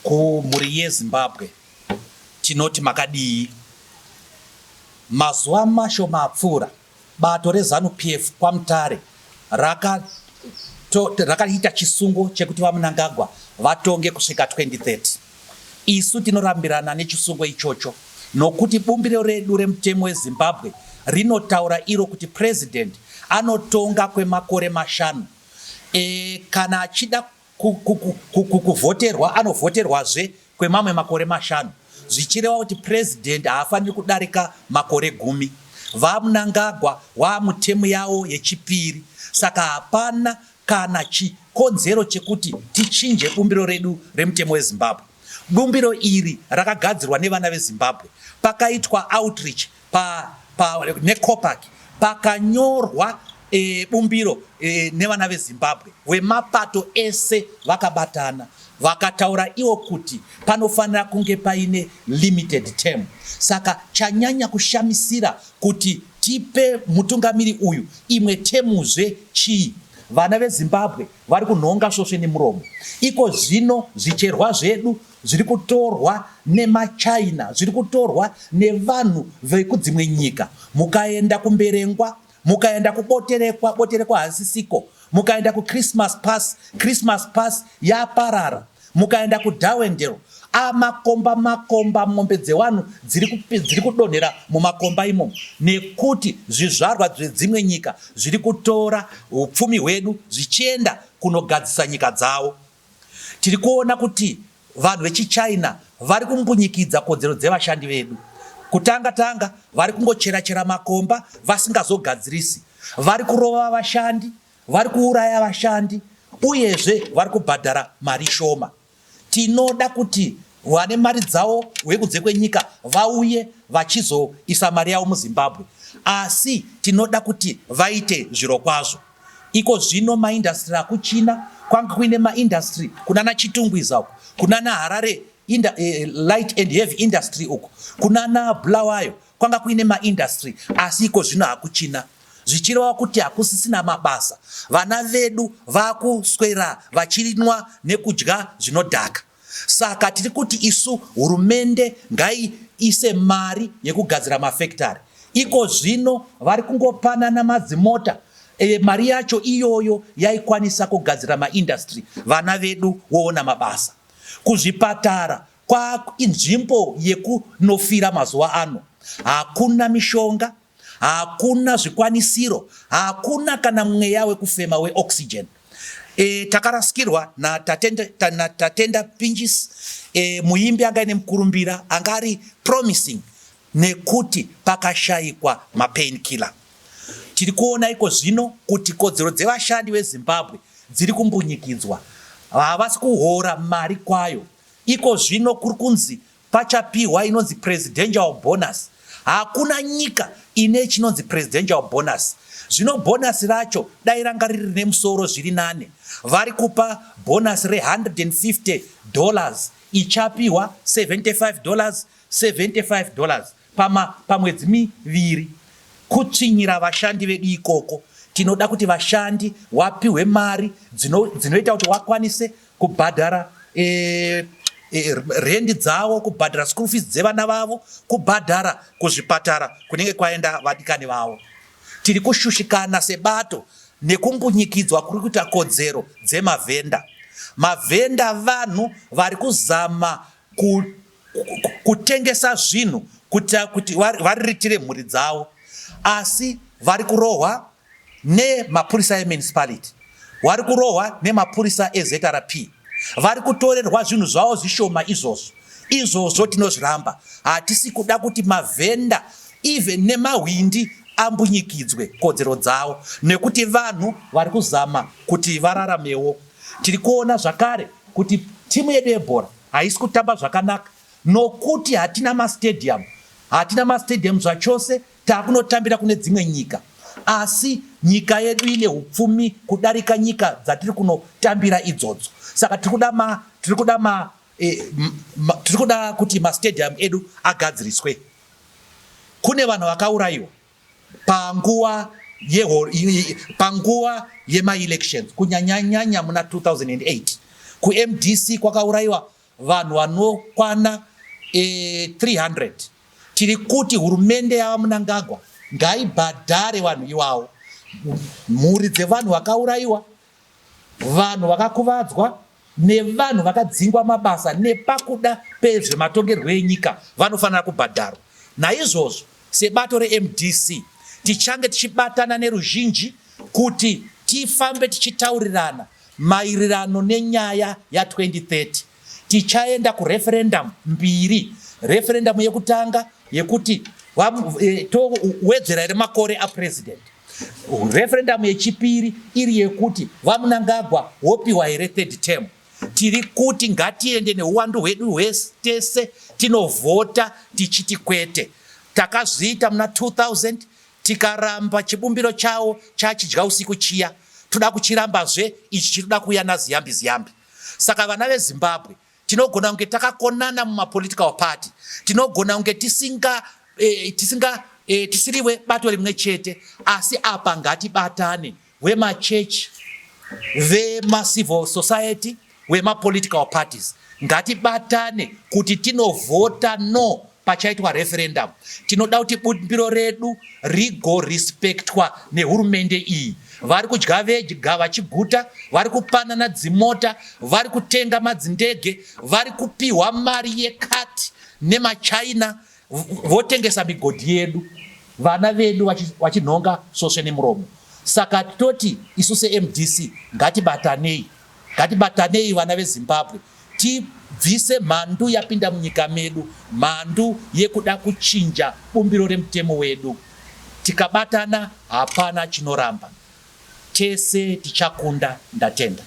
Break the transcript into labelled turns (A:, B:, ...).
A: kumhuri yeZimbabwe tinoti makadii. Mazuva mashoma apfuura bato reZANU-PF kwaMutare rakaita chisungo chekuti vaMnangagwa vatonge kusvika 2030. Isu tinorambirana nechisungo ichocho nokuti bumbiro redu remutemo weZimbabwe rinotaura iro kuti president anotonga kwemakore 5. Kana achida kuvhoterwa anovhoterwazve kwemamwe makore 5, zvichireva kuti president haafaniri kudarika makore 10. VaMnangagwa vaamutemu yavo yechipiri, saka hapana kana chikonzero chekuti tichinje bumbiro redu remutemo weZimbabwe. Bumbiro iri rakagadzirwa nevana veZimbabwe, pakaitwa outreach neCOPAC, pakanyorwa bumbiro nevana veZimbabwe, vemapato ese vakabatana vakataura iwo kuti panofanira kunge paine limited term. Saka chanyanya kushamisira kuti tipe mutungamiri uyu imwe temuzve chii. Vana veZimbabwe vari kunhonga svosve nemuromo. Iko zvino zvicherwa zvedu zviri kutorwa nemaChina, zviri kutorwa nevanhu vekudzimwe nyika. Mukaenda kumberengwa, mukaenda kuboterekwa hasisiko, mukaenda kuChristmas pass yaparara, mukaenda kuDawendero, makomba mombe dzevanhu dziri kudonhera mumakomba imomo, nekuti zvizvarwa zvedzimwe nyika zviri kutora upfumi hwedu zvichienda kunogadzisa nyika dzavo. Tiri kuona kuti vanhu vechiChina vari kumbunyikidza kodzero dzevashandi vedu. Kutanga vari kungochera makomba vasingazogadzirisi, vari kurova vashandi, vari kuuraya vashandi, uyezve vari kubhadhara mari shoma. Tinoda kuti vane mari dzavo wekudze kwenyika vauye vachizoisa mari yavo muZimbabwe, asi tinoda kuti vaite zviro kwazvo. Iko zvino maindastri akuchina, kwanga kuine maindastri kunana Chitungwiza uku, kunana Harare light and heavy industry uku, kunana Bulawayo kwanga kuine maindastri, asi iko zvino hakuchina. Zvichireva kuti hakusisina mabasa. Vana vedu vakuswera vachinwa nekudya zvinodhaka. Saka tiri kuti isu hurumende ngaiise mari yekugadzira mafactory. Iko zvino vari kungopanana madzimota, mari yacho iyoyo yaikwanisa kugadzira maindastri, vana vedu voona mabasa. Kuzvipatara kwainzvimbo yekunofira mazuva ano, hakuna mishonga, hakuna zvikwanisiro, hakuna kana mweya wekufema weoxygen. Takarasikirwa natatenda Pinchis, muimbi anga ine mukurumbira angari promising, nekuti pakashayikwa mapainkiller. Tiri kuona iko zvino kuti kodzero dzevashandi veZimbabwe dziri kumbunyikidzwa, havasi kuhora mari kwayo. Iko zvino kuri kunzi pachapiwa inonzi presidential bonus. Hakuna nyika ine chinonzi presidential bonus. Zvino bonus racho dai ranga riri nemusoro zviri 8. Vari kupa bonus $150, ichapiwa $75 pamwedzi miviri. Kutsvinyira vashandi vedu ikoko. Tinoda kuti vashandi wapiwe mari dzinoita kuti wakwanise kubhadhara rendi dzavo, kubhadhara school fees dzevana vavo, kubhadhara kuzvipatara kunenge kwaenda vadikani vavo. Tiri kushushikana sebato nekumbunyikidzwa kuri kuita kodzero dzemavhenda. Mavhenda vanhu vari kuzama kutengesa zvinhu kuti variritire mhuri dzavo, asi vari kurohwa nemapurisa emunicipality, vari kurohwa nemapurisa eZRP, vari kutorerwa zvinhu zvavo zvishoma izvozvo tinozviramba. Hatisi kuda kuti mavhenda even nemahwindi ambunyikidzwe kodzero dzavo, nekuti vanhu vari kuzama kuti vararamewo. Tiri kuona zvakare kuti timu yedu yebhora haisi kutamba zvakanaka, nokuti hatina mastadium zvachose, takunotambira kune dzimwe nyika. Asi nyika yedu ine hupfumi kudarika nyika dzatiri kunotambira idzodzo. Saka tiri kuda kuti mastadium edu agadziriswe. Kune vanhu vakaurayiwa panguva yema-elections, kunyanyanyanya muna 2008. KuMDC kwakaurayiwa vanhu vanokwana 300. Tiri kuti hurumende yaMnangagwa ngaibhadhare vanhu ivavo, mhuri dzevanhu vakaurayiwa, vanhu vakakuvadzwa nevanhu vakadzingwa mabasa nepakuda pezvematongerwo enyika vanofanira kubhadharwa. Naizvozvo sebato reMDC tichange tichibatana neruzhinji kuti tifambe tichitaurirana maererano nenyaya ya2030. Tichaenda kureferendum mbiri. Referendum yekutanga yekuti towedzera here makore apresident. Referendum yechipiri iri yekuti vaMnangagwa wopiwa here third term. Tiri kuti ngatiende neuwandu hwedu hwese tinovhota tichiti kwete. Takazviita muna 2000 tikaramba chibumbiro chawo chachidya usiku chiya. Toda kuchirambazve ichi chinoda kuuya naziyambi. Saka vana veZimbabwe tinogona kunge takakonana mumapolitical party, tinogona kunge tisiriwe bato rimwe chete, asi apa ngatibatane wemachechi, vemacivil society, wemapolitical parties. Ngatibatane kuti tinovhota no pachaitwa referendum. Tinoda kuti bumbiro redu rigo respectwa nehurumende iyi. Vari kudya vega vachiguta, vari kupanana dzimota, vari kutenga madzindege, vari kupiwa mari yekati nemaChina, votengesa migodhi yedu, vana vedu vachinhonga soswe nemuromo. Saka toti isu seMDC ngatibatanei vana veZimbabwe, tibvise mhandu yapinda munyika medu, mhandu yekuda kuchinja bumbiro remutemo wedu. Tikabatana hapana chinoramba. Tese tichakunda, ndatenda.